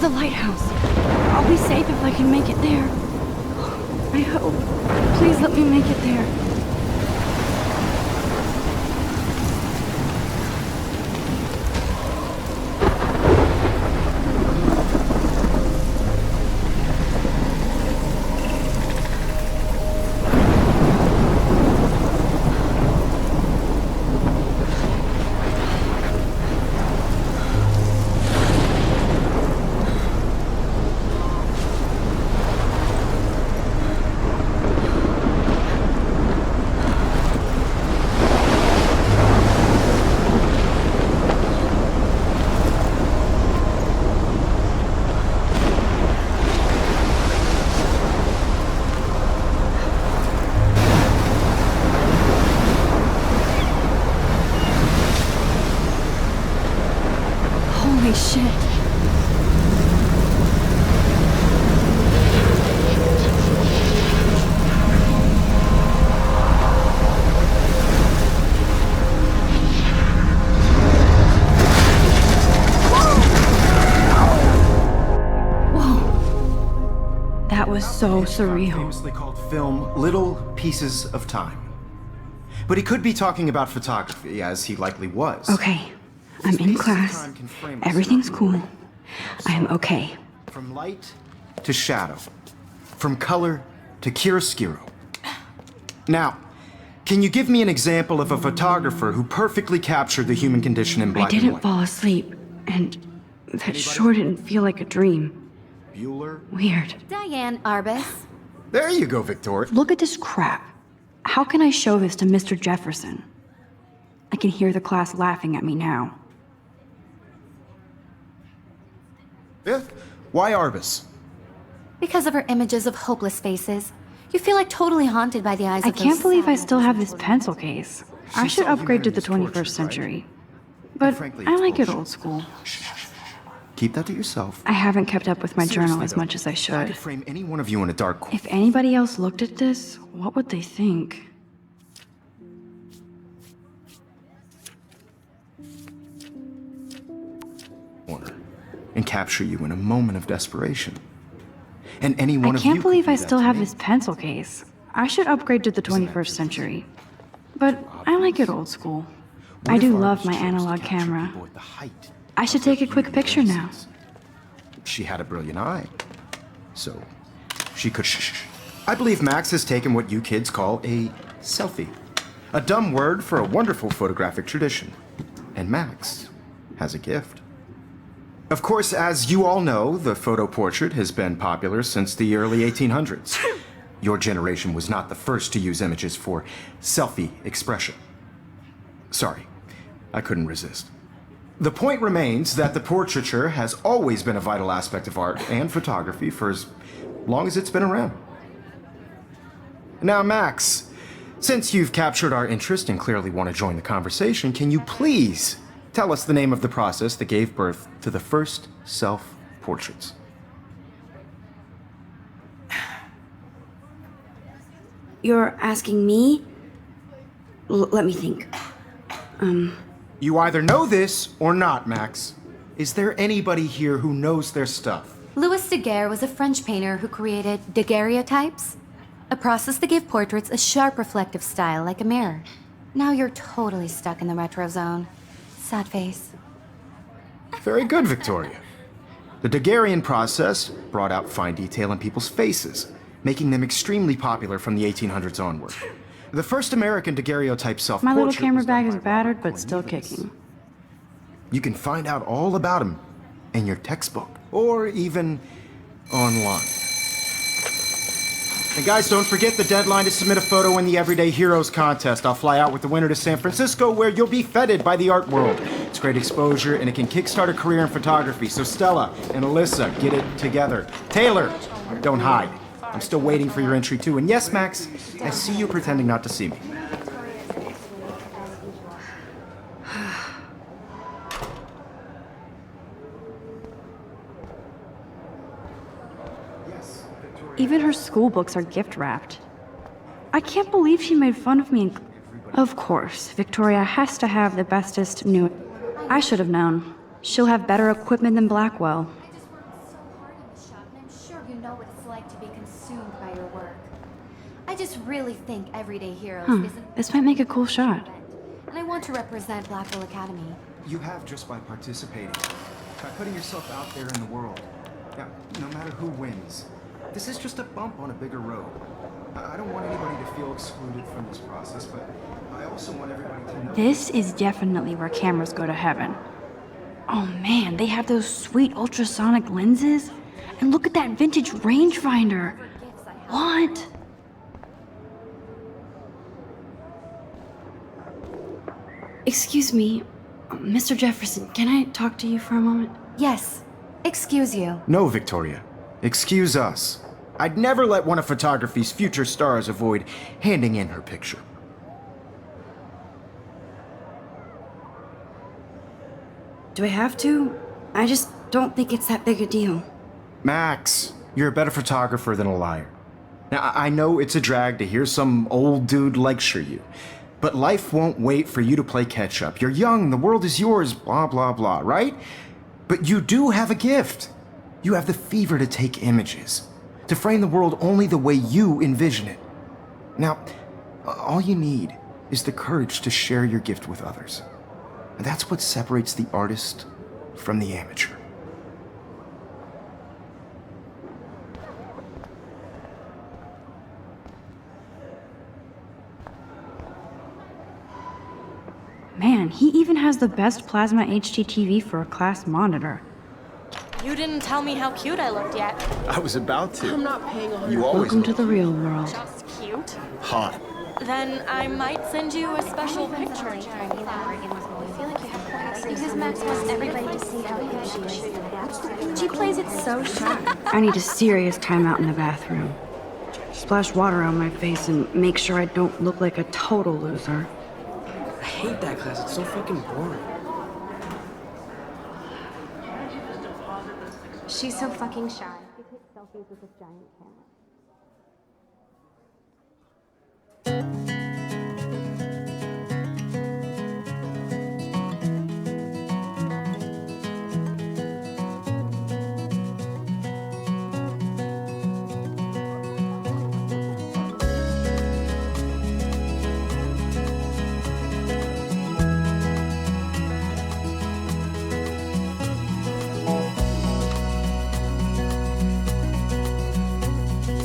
the lighthouse. I'll be safe if I can make it there. I hope. Please let me make it there. Holy shit. Whoa. That was so surreal. Famously called film Little Pieces of Time. But he could be talking about photography, as he likely was. Okay. I'm in class. Everything's cool. I am okay. From light to shadow. From color to chiaroscuro. Now, can you give me an example of a photographer who perfectly captured the human condition in black and I didn't white? fall asleep, and that sure didn't feel like a dream. Bueller? Weird. Diane Arbus. There you go, Victoria. Look at this crap. How can I show this to Mr. Jefferson? I can hear the class laughing at me now. Yeah. Why Arbus? Because of her images of hopeless faces. You feel like totally haunted by the eyes I of those can't believe I sad still have images. this pencil case. I She should saw upgrade to the humanity's 21st tortured, century. right? But And frankly, I it's like it bullshit. old school. Keep that to yourself. I haven't kept up with my journal Seriously, as though, much as I I should. could frame any one of you in a dark corner. If anybody else looked at this, what would they think? And capture you in a moment of desperation. And any one I of you can't believe could I do that still to have me. this pencil case. I should upgrade to the 21st century. But I like it old school. What I if do artists love my chose to analog capture camera. people at the height I should of their take a quick human picture now. graces? She had a brilliant eye. So, she could I believe Max has taken what you kids call a selfie. A dumb word for a wonderful photographic tradition. And Max has a gift. Of course, as you all know, the photo portrait has been popular since the early 1800s. Your generation was not the first to use images for selfie expression. Sorry, I couldn't resist. The point remains that the portraiture has always been a vital aspect of art and photography for as long as it's been around. Now, Max, since you've captured our interest and clearly want to join the conversation, can you please tell us the name of the process that gave birth to the first self-portraits? You're asking me? Let me think. You either know this or not, Max. Is there anybody here who knows their stuff? Louis Daguerre was a French painter who created daguerreotypes, a process that gave portraits a sharp reflective style like a mirror. Now you're totally stuck in the retro zone. Sad face. Very good, Victoria. The Daguerrean process brought out fine detail in people's faces, making them extremely popular from the 1800s onward. The first American daguerreotype self-portrait My little camera was done bag is by battered, Robert but still Cornelius. kicking. You can find out all about him in your textbook, or even online. And guys, don't forget the deadline to submit a photo in the Everyday Heroes contest. I'll fly out with the winner to San Francisco, where you'll be feted by the art world. It's great exposure, and it can kickstart a career in photography. So Stella and Alyssa, get it together. Taylor, don't hide. I'm still waiting for your entry too. And yes, Max, I see you pretending not to see me. Even her school books are gift wrapped. I can't believe she made fun of me. Of course, Victoria has to have the bestest new. I should have known. She'll have better equipment than Blackwell. just really think everyday heroes isn't... This might make a cool shot. And I want to represent Blackwell Academy. You have just by participating, by putting yourself out there in the world. Now, no matter who wins, this is just a bump on a bigger road. I don't want anybody to feel excluded from this process, but I also want everybody to know... This is definitely where cameras go to heaven. Oh man, they have those sweet ultrasonic lenses. And look at that vintage rangefinder. What? Excuse me, Mr. Jefferson, can I talk to you for a moment? Yes. Excuse you. No, Victoria. Excuse us. I'd never let one of photography's future stars avoid handing in her picture. Do I have to? I just don't think it's that big a deal. Max, you're a better photographer than a liar. Now, I know it's a drag to hear some old dude lecture you, but life won't wait for you to play catch-up. You're young, the world is yours, blah, blah, blah, right? But you do have a gift. You have the fever to take images, to frame the world only the way you envision it. Now, all you need is the courage to share your gift with others. And that's what separates the artist from the amateur. Man, he even has the best plasma HDTV for a class monitor. You didn't tell me how cute I looked yet. I was about to. I'm not paying on You always Welcome to the real world. Just cute. hot. Then I might send you a special picture. Because Max wants everybody to see how good she is. She plays it so sharp. I need a serious timeout in the bathroom. Splash water on my face and make sure I don't look like a total loser. I hate that class. It's so fucking boring. She's so fucking shy. She takes selfies with this giant camera.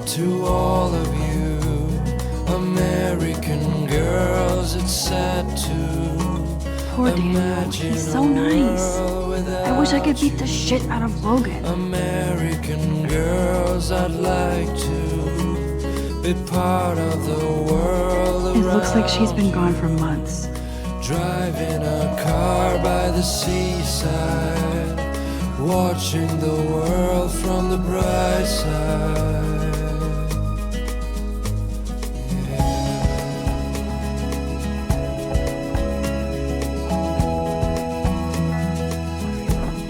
To all of you American girls, it's sad to Poor Daniel, he's so nice. I wish I could beat the shit out of Logan. American girls, I'd like to be part of the world. It looks like she's been gone for months. Driving a car by the seaside, watching the world from the bright side.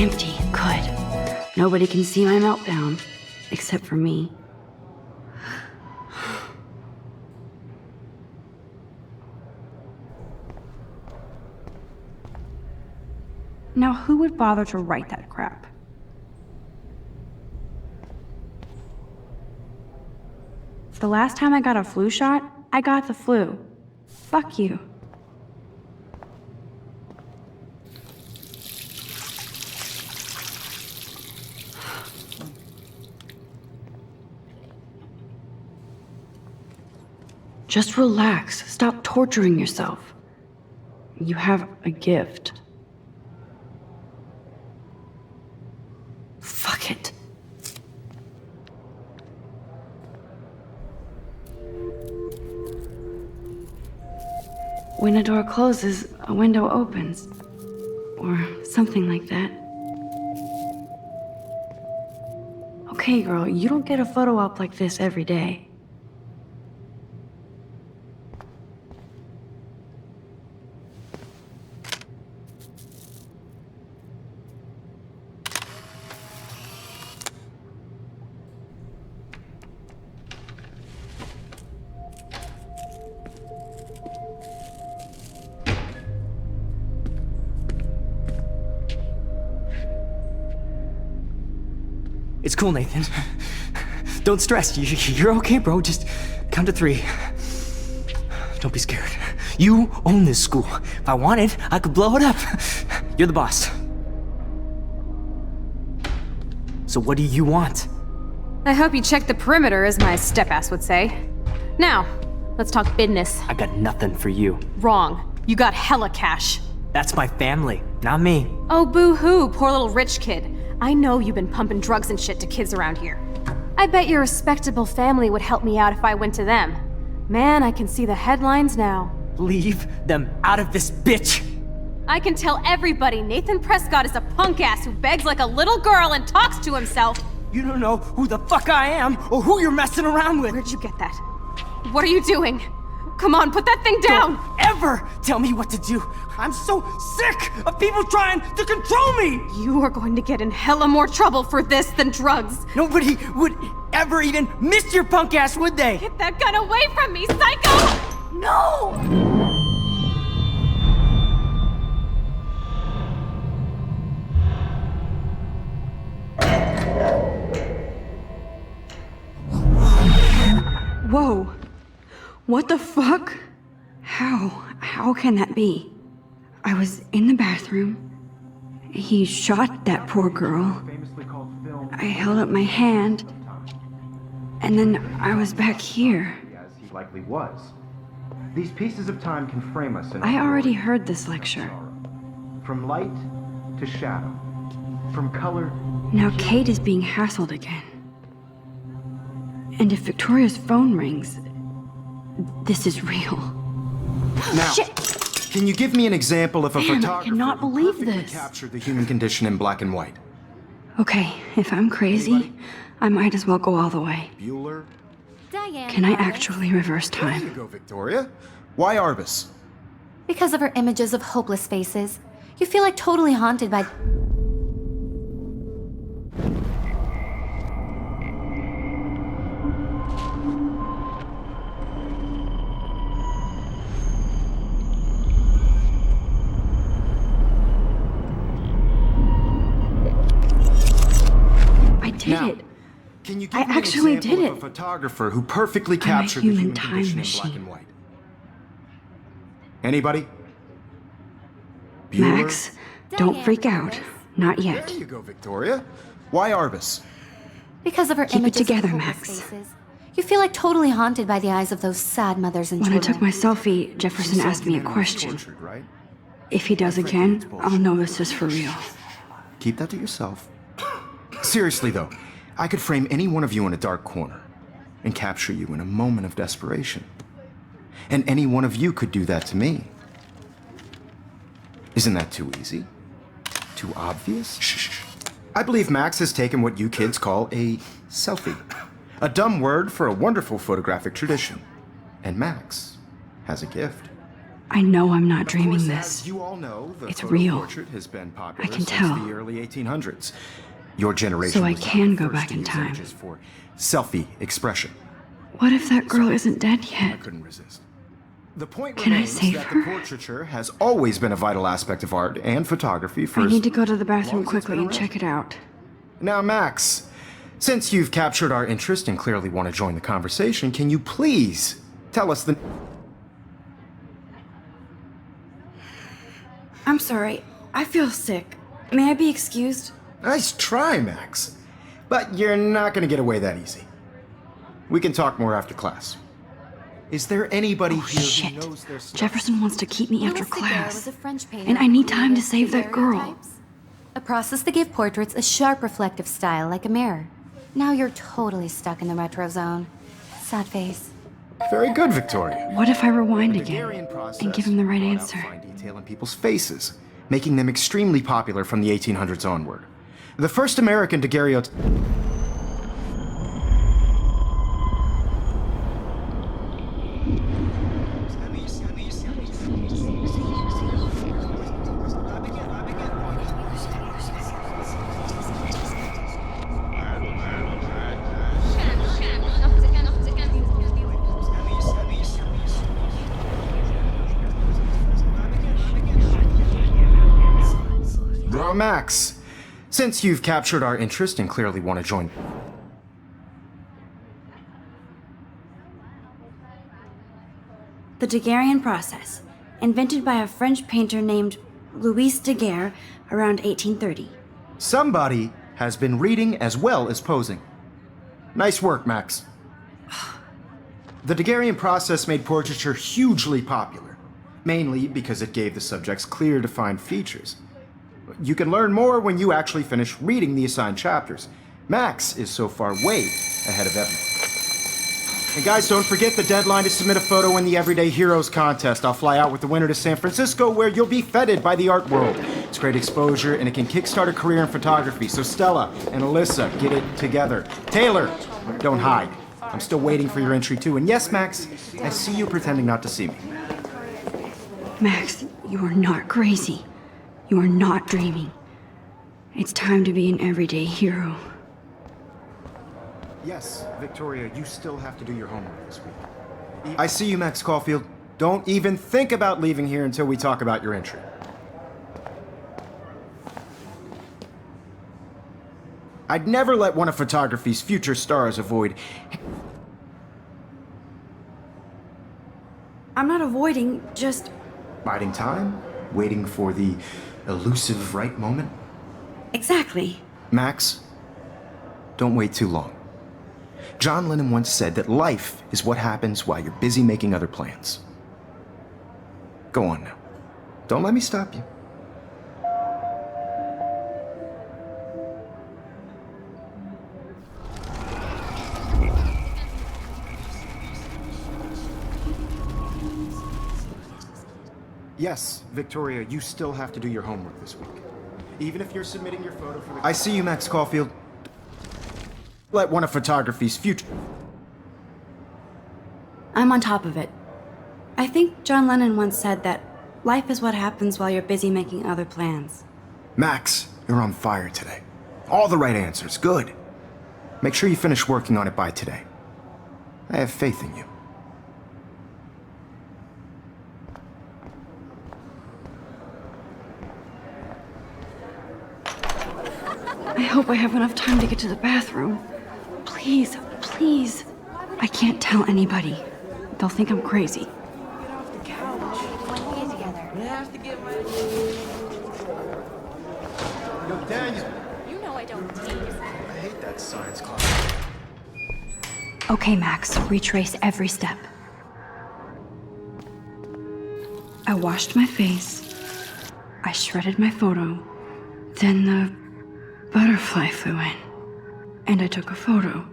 Empty. Good. Nobody can see my meltdown. Except for me. Now, who would bother to write that crap? The last time I got a flu shot, I got the flu. Fuck you. Just relax. Stop torturing yourself. You have a gift. Fuck it. When a door closes, a window opens. Or something like that. Okay, girl, you don't get a photo op like this every day. It's cool, Nathan. Don't stress. You're okay, bro. Just count to 3. Don't be scared. You own this school. If I wanted, I could blow it up. You're the boss. So what do you want? I hope you checked the perimeter, as my step-ass would say. Now, let's talk business. I got nothing for you. Wrong. You got hella cash. That's my family, not me. Oh, boo-hoo, poor little rich kid. I know you've been pumping drugs and shit to kids around here. I bet your respectable family would help me out if I went to them. Man, I can see the headlines now. Leave them out of this bitch! I can tell everybody Nathan Prescott is a punk ass who begs like a little girl and talks to himself. You don't know who the fuck I am or who you're messing around with. Where'd you get that? What are you doing? Come on, put that thing down! Don't ever tell me what to do. I'm so sick of people trying to control me! You are going to get in hella more trouble for this than drugs. Nobody would ever even miss your punk ass, would they? Get that gun away from me, psycho! No! Whoa. What the fuck? How can that be? I was in the bathroom. He shot that poor girl. I held up my hand. And then I was back here. As he likely was. These pieces of time can frame us in I already heard this lecture. From light to shadow. From color. Now Kate is being hassled again. And if Victoria's phone rings, this is real. Now, Shit. Can you give me an example of a Man, I photographer cannot who believe perfectly this. captured the human condition in black and white? Okay, if I'm crazy, I might as well go all the way. Bueller? Diane. Can I Arbus. actually reverse There you time? go, Victoria. Why Arbus? Because of her images of hopeless faces, you feel like totally haunted by. I did Now, it. Can you I give me actually an example did of a it. photographer who perfectly I'm a captured the human human time condition in machine. black and white? Anybody? Bueller? Max, don't Diane freak out. Arbus. Not yet. There you go, Victoria. Why Arbus? Because of her Keep it images together, of hopeless Max. faces, you feel like totally haunted by the eyes of those sad mothers and When I children. took my selfie, Jefferson asked me a question. Tortured, right? If he does again, I'll know this is for real. Keep that to yourself. Seriously, though, I could frame any one of you in a dark corner and capture you in a moment of desperation. And any one of you could do that to me. Isn't that too easy? Too obvious? Shh. I believe Max has taken what you kids call a selfie. A dumb word for a wonderful photographic tradition. And Max has a gift. I know I'm not Of dreaming course, this. as you all know, the It's photo real. portrait has been popular I can since tell. the early 1800s. Your generation So I was not can the go first back to in use time. images for selfie expression. What if that girl isn't dead I yet? couldn't resist. The point Can I remains save that her? the portraiture has always been a vital aspect of art and photography for I as need to go to the long bathroom as it's quickly been and around. check it out. Now, Max, since you've captured our interest and clearly want to join the conversation, can you please tell us the... I'm sorry. I feel sick. May I be excused? Nice try, Max. But you're not going to get away that easy. We can talk more after class. Is there anybody Oh, here shit. who knows their stuff? Jefferson wants to keep me after Louis Daguerre was class. a French painter And I who need time to created save that girl. daguerreotypes, a process to give portraits a sharp reflective style like a mirror. Now you're totally stuck in the retro zone. Sad face. Very good, Victoria. What if I rewind The again Daguerrean process and give him the right brought out answer? fine detail in people's faces, making them extremely popular from the 1800s onward. The first American daguerreotype... Well, Max, since you've captured our interest and clearly want to join... The Daguerrean process, invented by a French painter named Louis Daguerre around 1830. Somebody has been reading as well as posing. Nice work, Max. The Daguerrean process made portraiture hugely popular, mainly because it gave the subjects clear, defined features. You can learn more when you actually finish reading the assigned chapters. Max is so far way ahead of everyone. And guys, don't forget the deadline to submit a photo in the Everyday Heroes contest. I'll fly out with the winner to San Francisco, where you'll be feted by the art world. It's great exposure, and it can kickstart a career in photography. So Stella and Alyssa, get it together. Taylor, don't hide. I'm still waiting for your entry too. And yes, Max, I see you pretending not to see me. Max, you are not crazy. You are not dreaming. It's time to be an everyday hero. Yes, Victoria, you still have to do your homework this week. I see you, Max Caulfield. Don't even think about leaving here until we talk about your entry. I'd never let one of photography's future stars avoid... I'm not avoiding, just... biding time? Waiting for the elusive right moment? Exactly. Max, don't wait too long. John Lennon once said that life is what happens while you're busy making other plans. Go on now. Don't let me stop you. Yes, Victoria, you still have to do your homework this week. Even if you're submitting your photo for the... I see you, Max Caulfield. Let one of photography's future... I'm on top of it. I think John Lennon once said that life is what happens while you're busy making other plans. Max, you're on fire today. All the right answers, good. Make sure you finish working on it by today. I have faith in you. I hope I have enough time to get to the bathroom. Please, please. I can't tell anybody. They'll think I'm crazy. Yo, Daniel. You know I don't tease. I hate that science class. Okay, Max, retrace every step. I washed my face. I shredded my photo. Then the butterfly flew in. And I took a photo.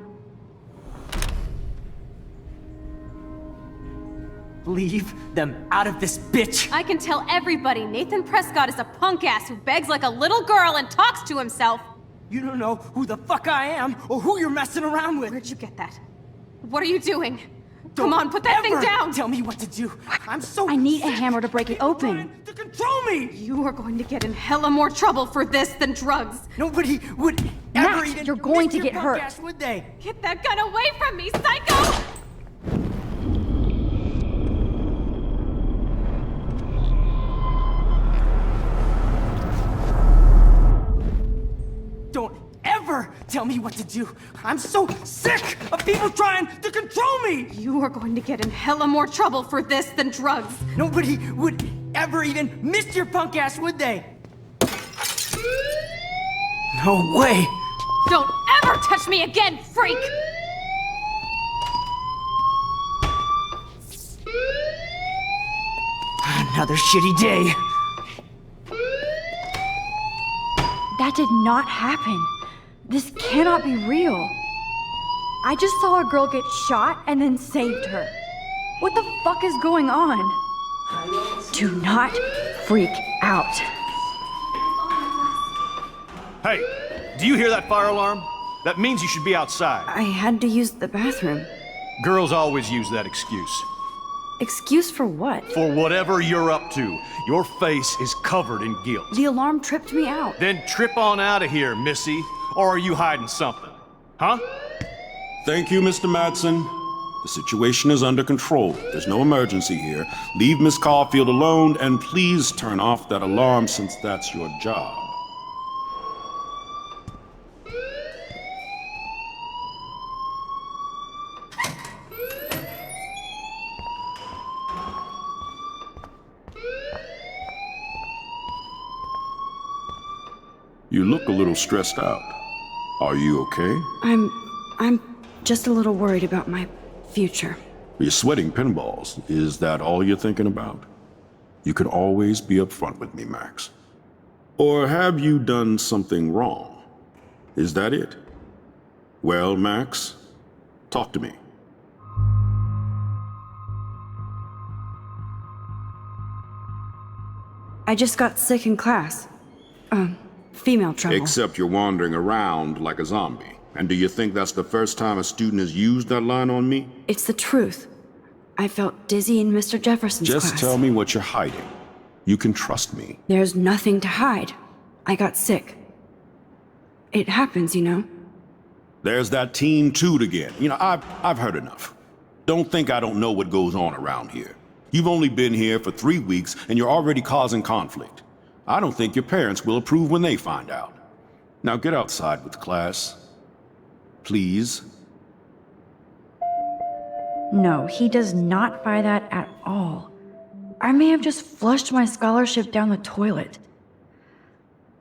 Leave them out of this bitch! I can tell everybody Nathan Prescott is a punk ass who begs like a little girl and talks to himself. You don't know who the fuck I am or who you're messing around with. Where'd you get that? What are you doing? Come on, put that thing down! Tell me what to do. I'm so I need a sick hammer to break it of open. trying to control me! You are going to get in hella more trouble for this than drugs. Nobody would Max, ever even you're going miss to your get punk hurt. ass, would they? Get that gun away from me, psycho! Don't ever tell me what to do. I'm so sick of people trying to control me! You are going to get in hella more trouble for this than drugs. Nobody would ever even miss your punk ass, would they? No way! Don't ever touch me again, freak! Another shitty day. That did not happen. This cannot be real. I just saw a girl get shot and then saved her. What the fuck is going on? Do not freak out. Hey, do you hear that fire alarm? That means you should be outside. I had to use the bathroom. Girls always use that excuse. Excuse for what? For whatever you're up to, your face is covered in guilt. The alarm tripped me out. Then trip on out of here, missy. Or are you hiding something? Huh? Thank you, Mr. Madsen. The situation is under control. There's no emergency here. Leave Miss Caulfield alone, and please turn off that alarm since that's your job. You look a little stressed out. Are you okay? I'm just a little worried about my future. You're sweating pinballs. Is that all you're thinking about? You can always be upfront with me, Max. Or have you done something wrong? Is that it? Well, Max, talk to me. I just got sick in class. Female trouble. Except you're wandering around like a zombie. And do you think that's the first time a student has used that line on me? It's the truth. I felt dizzy in Mr. Jefferson's class. Just tell me what you're hiding. You can trust me. There's nothing to hide. I got sick. It happens, you know. There's that Team Toot again. You know, I've heard enough. Don't think I don't know what goes on around here. You've only been here for 3 weeks and you're already causing conflict. I don't think your parents will approve when they find out. Now get outside with class. Please. No, he does not buy that at all. I may have just flushed my scholarship down the toilet.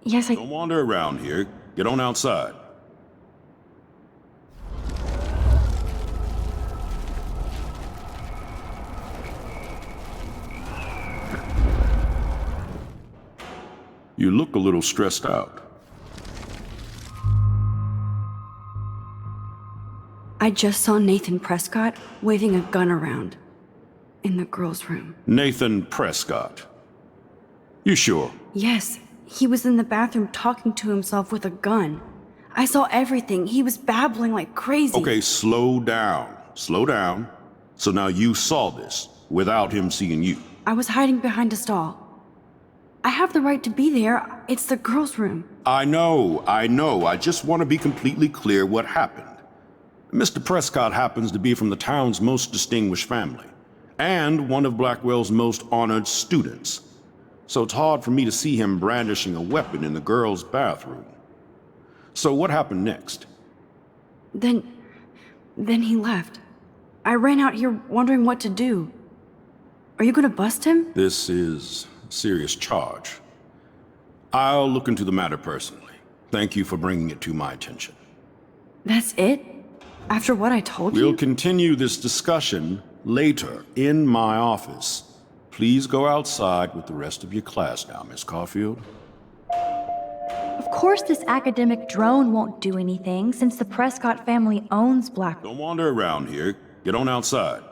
Yes, Don't wander around here. Get on outside. You look a little stressed out. I just saw Nathan Prescott waving a gun around in the girls' room. Nathan Prescott. You sure? Yes, he was in the bathroom talking to himself with a gun. I saw everything. He was babbling like crazy. Okay, slow down. Slow down. So now you saw this without him seeing you. I was hiding behind a stall. I have the right to be there. It's the girls' room. I know. I just want to be completely clear what happened. Mr. Prescott happens to be from the town's most distinguished family, and one of Blackwell's most honored students. So it's hard for me to see him brandishing a weapon in the girls' bathroom. So what happened next? Then he left. I ran out here wondering what to do. Are you gonna bust him? This is a serious charge. I'll look into the matter personally. Thank you for bringing it to my attention. That's it? After what I told you? We'll continue this discussion later in my office. Please go outside with the rest of your class now, Miss Caulfield. of course this academic drone won't do anything since the Prescott family owns Black. Don't wander around here. Get on outside.